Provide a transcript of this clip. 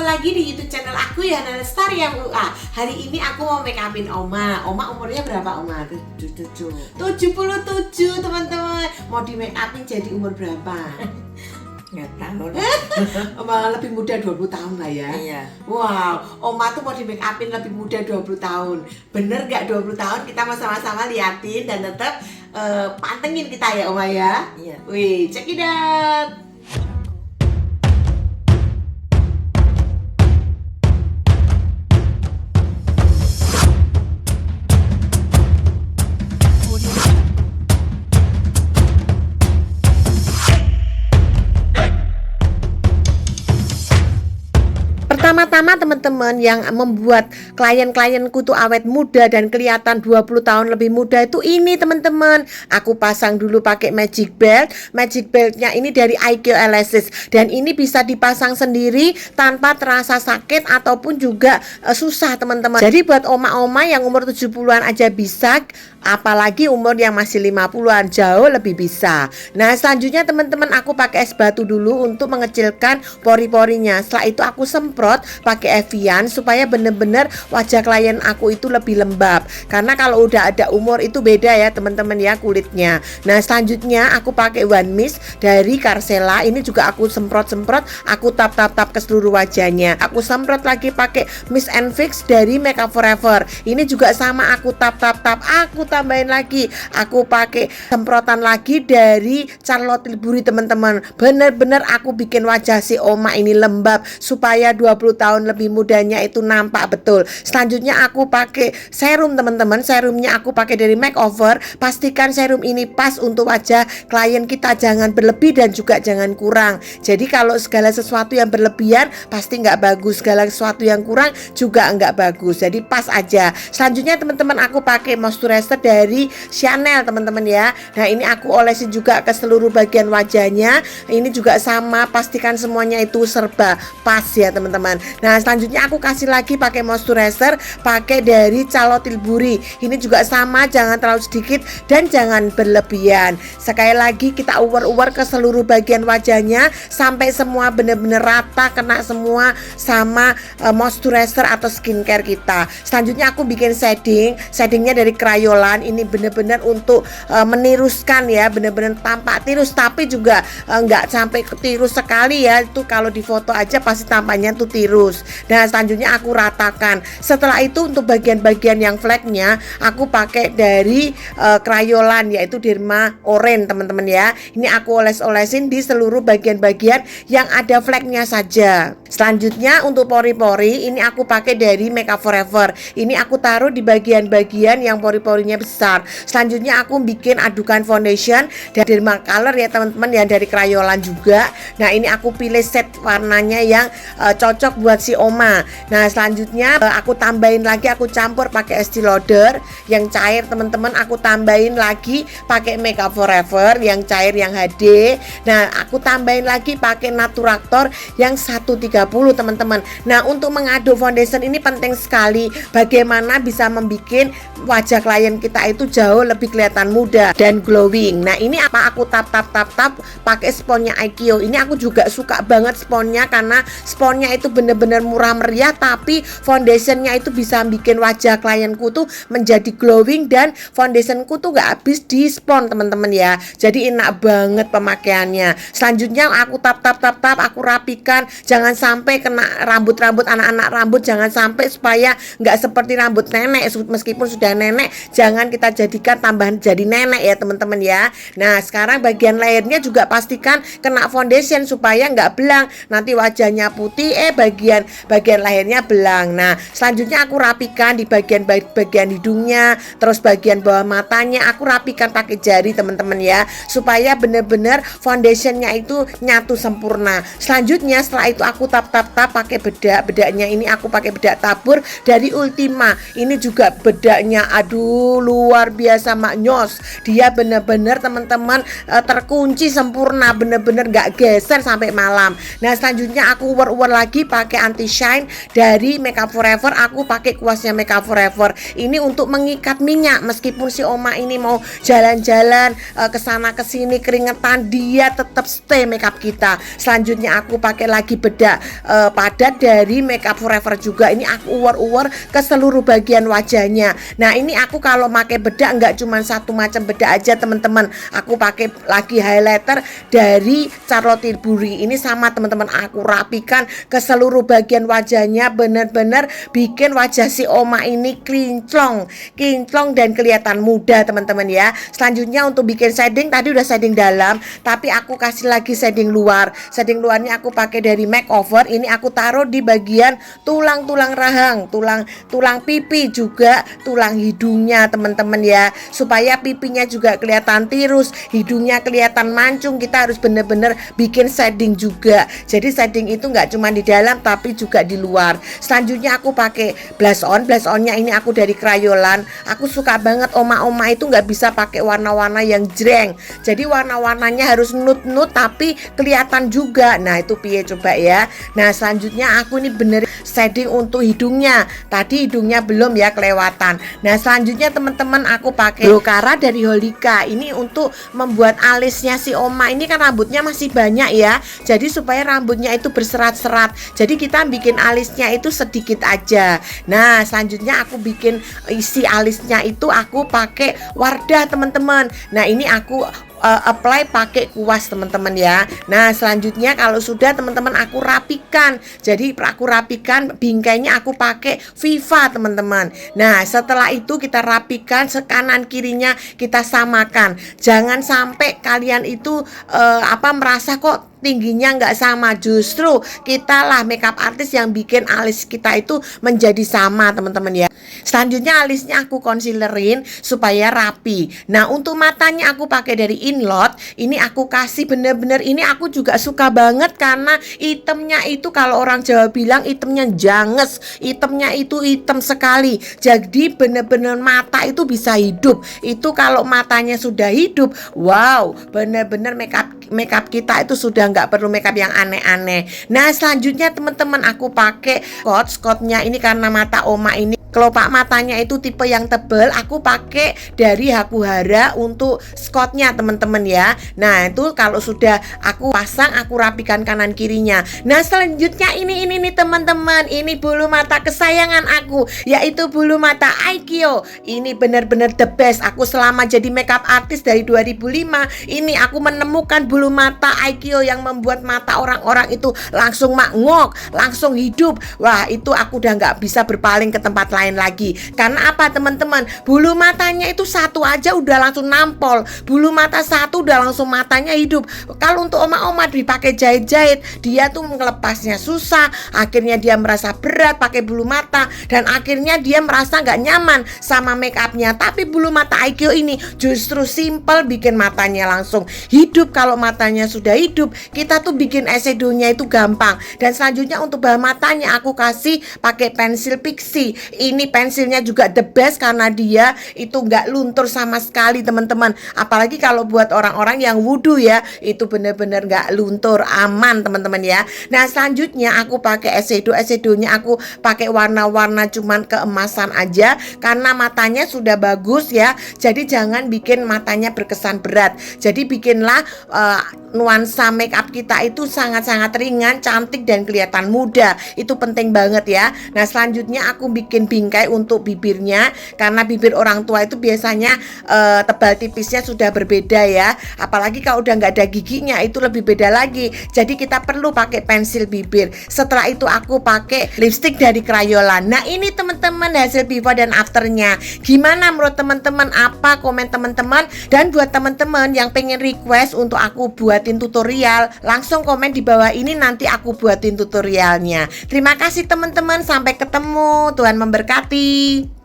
ketemu lagi di YouTube channel aku ya, Lestari yang UA. Hari ini aku mau make upin Oma. Oma umurnya berapa, Oma? 77 teman-teman. Mau di make upin jadi umur berapa? Nggak tahu. Oma lebih muda 20 tahun lah ya. Iya. Wow, Oma tuh mau di make upin lebih muda 20 tahun. Bener gak 20 tahun? Kita mau sama-sama liatin dan tetap pantengin kita ya, Oma ya. Iya. Wih, check it out. Pertama-tama teman-teman yang membuat klien-klienku tuh awet muda dan kelihatan 20 tahun lebih muda itu ini teman-teman. Aku pasang dulu pakai magic belt. Magic beltnya ini dari IQ Elasis dan ini bisa dipasang sendiri tanpa terasa sakit ataupun juga susah teman-teman. Jadi buat oma-oma yang umur 70-an aja bisa, apalagi umur yang masih 50-an jauh lebih bisa. Nah, selanjutnya teman-teman aku pakai es batu dulu untuk mengecilkan pori-porinya. Setelah itu aku semprot pakai Evian supaya bener-bener wajah klien aku itu lebih lembab. Karena kalau udah ada umur itu beda ya teman-teman ya kulitnya. Nah, selanjutnya aku pakai One Mist dari Carcela. Ini juga aku semprot-semprot, aku tap-tap-tap ke seluruh wajahnya. Aku semprot lagi pakai Mist and Fix dari Makeup Forever. Ini juga sama, aku tap-tap-tap, aku tambahin lagi, aku pakai semprotan lagi dari Charlotte Tilbury teman-teman. Bener-bener aku bikin wajah si Oma ini lembab supaya 20 tahun lebih mudanya itu nampak betul. Selanjutnya aku pakai serum teman-teman. Serumnya aku pakai dari Makeover. Pastikan serum ini pas untuk wajah klien kita, jangan berlebih dan juga jangan kurang. Jadi kalau segala sesuatu yang berlebihan pasti nggak bagus, segala sesuatu yang kurang juga nggak bagus. Jadi pas aja. Selanjutnya teman-teman aku pakai moisturizer dari Chanel teman-teman ya. Nah, ini aku olesin juga ke seluruh bagian wajahnya. Ini juga sama, pastikan semuanya itu serba pas ya teman-teman. Nah, selanjutnya aku kasih lagi pakai moisturizer pakai dari Charlotte Tilbury. Ini juga sama, jangan terlalu sedikit dan jangan berlebihan. Sekali lagi kita uwer-uwer ke seluruh bagian wajahnya sampai semua benar-benar rata, kena semua sama moisturizer atau skincare kita. Selanjutnya aku bikin shadingnya dari Crayolan. Ini benar-benar untuk meniruskan ya, benar-benar tampak tirus tapi juga nggak sampai tirus sekali ya. Itu kalau di foto aja pasti tampaknya tuh tirus. Nah, selanjutnya aku ratakan. Setelah itu untuk bagian-bagian yang flagnya aku pakai dari Crayolan yaitu Derma Orange teman-teman ya. Ini aku oles-olesin di seluruh bagian-bagian yang ada flagnya saja. Selanjutnya untuk pori-pori ini aku pakai dari Makeup Forever. Ini aku taruh di bagian-bagian yang pori-porinya besar. Selanjutnya aku bikin adukan foundation dari Derma Color ya teman-teman ya, dari Crayolan juga. Nah, ini aku pilih set warnanya yang cocok buat si Oma. Nah, selanjutnya aku tambahin lagi, aku campur pakai Estee Lauder yang cair teman-teman. Aku tambahin lagi pakai Makeup Forever yang cair yang HD. Nah, aku tambahin lagi pakai Naturactor yang 130 teman-teman. Nah, untuk mengaduk foundation ini penting sekali bagaimana bisa membuat wajah klien kita itu jauh lebih kelihatan muda dan glowing. Nah, ini apa aku tap pakai sponnya IQ. Ini aku juga suka banget sponnya karena sponnya itu bener-bener murah meriah tapi foundationnya itu bisa bikin wajah klienku tuh menjadi glowing dan foundationku tuh gak habis di spon teman-teman ya. Jadi enak banget pemakaiannya. Selanjutnya aku tap aku rapikan, jangan sampai kena rambut-rambut anak-anak rambut, jangan sampai supaya nggak seperti rambut nenek. Meskipun sudah nenek, jangan kita jadikan tambahan jadi nenek ya teman-teman ya. Nah, sekarang bagian lehernya juga pastikan kena foundation supaya nggak belang. Nanti wajahnya putih bagian lehernya belang. Nah, selanjutnya aku rapikan di bagian hidungnya, terus bagian bawah matanya aku rapikan pakai jari teman-teman ya, supaya benar-benar foundationnya itu nyatu sempurna. Selanjutnya setelah itu aku tap pakai bedaknya ini aku pakai bedak tabur dari Ultima. Ini juga bedaknya aduh luar biasa maknyos. Dia benar-benar teman-teman terkunci sempurna, benar-benar gak geser sampai malam. Nah, selanjutnya aku uwer lagi pakai anti shine dari Makeup Forever. Aku pakai kuasnya Makeup Forever. Ini untuk mengikat minyak. Meskipun si Oma ini mau jalan-jalan kesana kesini keringetan, dia tetap stay makeup kita. Selanjutnya aku pakai lagi bedak padat dari Makeup Forever juga. Ini aku uwer-uwer ke seluruh bagian wajahnya. Nah ini aku kalau pakai bedak nggak cuma satu macam bedak aja teman-teman. Aku pakai lagi highlighter dari Charlotte Tilbury. Ini sama teman-teman, aku rapikan ke seluruh bagian wajahnya, bener-bener bikin wajah si Oma ini kinclong dan kelihatan muda teman-teman ya. Selanjutnya untuk bikin shading, tadi udah shading dalam, tapi aku kasih lagi shading luar. Shading luarnya aku pakai dari Makeover. Ini aku taruh di bagian tulang-tulang rahang, tulang pipi, juga tulang hidungnya teman-teman ya, supaya pipinya juga kelihatan tirus, hidungnya kelihatan mancung. Kita harus bener-bener bikin shading juga. Jadi shading itu nggak cuma di dalam tapi juga di luar. Selanjutnya aku pakai blush onnya ini aku dari Crayolan. Aku suka banget Oma-oma itu nggak bisa pakai warna-warna yang jreng. Jadi warna-warnanya harus nude tapi kelihatan juga. Nah itu piye coba ya. Nah selanjutnya aku ini bener shading untuk hidungnya. Tadi hidungnya belum ya, kelewatan. Nah selanjutnya teman-teman aku pakai Dokara dari Holika. Ini untuk membuat alisnya si Oma. Ini kan rambutnya masih banyak ya. Jadi supaya rambutnya itu berserat-serat. Jadi kita bikin alisnya itu sedikit aja. Nah selanjutnya aku bikin isi alisnya itu aku pakai Wardah teman-teman. Nah ini aku apply pakai kuas teman-teman ya. Nah selanjutnya kalau sudah teman-teman aku rapikan. Jadi aku rapikan bingkainya aku pakai Viva teman-teman. Nah setelah itu kita rapikan sekanan kirinya kita samakan. Jangan sampai kalian itu merasa kok tingginya nggak sama. Justru kita lah makeup artist yang bikin alis kita itu menjadi sama teman-teman ya. Selanjutnya alisnya aku concealerin supaya rapi. Nah untuk matanya aku pakai dari Inlot. Ini aku kasih bener-bener, ini aku juga suka banget karena itemnya itu kalau orang Jawa bilang itemnya janges. Itemnya itu item sekali. Jadi bener-bener mata itu bisa hidup. Itu kalau matanya sudah hidup, wow, bener-bener makeup kita itu sudah nggak perlu makeup yang aneh-aneh. Nah selanjutnya teman-teman aku pakai Scotch-nya ini karena mata Oma ini kelopak matanya itu tipe yang tebal. Aku pakai dari Hakuhara untuk Scotch-nya teman-teman ya. Nah itu kalau sudah aku pasang aku rapikan kanan kirinya. Nah selanjutnya ini nih teman-teman, ini bulu mata kesayangan aku, yaitu bulu mata Aikyo. Ini benar-benar the best. Aku selama jadi makeup artist dari 2005 ini aku menemukan bulu mata Aikyo yang membuat mata orang-orang itu langsung mangok, langsung hidup. Wah itu aku udah nggak bisa berpaling ke tempat lain lagi. Karena apa teman-teman? Bulu matanya itu satu aja udah langsung nampol. Bulu mata satu udah langsung matanya hidup. Kalau untuk Oma-oma dipakai jahit-jahit, dia tuh melepasnya susah. Akhirnya dia merasa berat pakai bulu mata dan akhirnya dia merasa nggak nyaman sama make upnya. Tapi bulu mata Aikyo ini justru simple, bikin matanya langsung hidup. Kalau matanya sudah hidup, kita tuh bikin eyeshadownya itu gampang. Dan selanjutnya untuk bawah matanya aku kasih pakai pensil Pixi. Ini pensilnya juga the best karena dia itu nggak luntur sama sekali teman-teman. Apalagi kalau buat orang-orang yang wudhu ya, itu bener-bener nggak luntur, aman teman-teman ya. Nah selanjutnya aku pakai eyeshadownya aku pakai warna-warna cuman keemasan aja karena matanya sudah bagus ya. Jadi jangan bikin matanya berkesan berat. Jadi bikinlah nuansa make up kita itu sangat-sangat ringan, cantik dan kelihatan muda. Itu penting banget ya. Nah selanjutnya aku bikin bingkai untuk bibirnya karena bibir orang tua itu biasanya tebal tipisnya sudah berbeda ya. Apalagi kalau udah nggak ada giginya itu lebih beda lagi. Jadi kita perlu pakai pensil bibir. Setelah itu aku pakai lipstick dari Crayolan. Nah ini teman-teman hasil before dan afternya. Gimana menurut teman-teman? Apa komen teman-teman? Dan buat teman-teman yang pengen request untuk aku buatin tutorial, langsung komen di bawah ini, nanti aku buatin tutorialnya. Terima kasih teman-teman, sampai ketemu. Tuhan memberkati.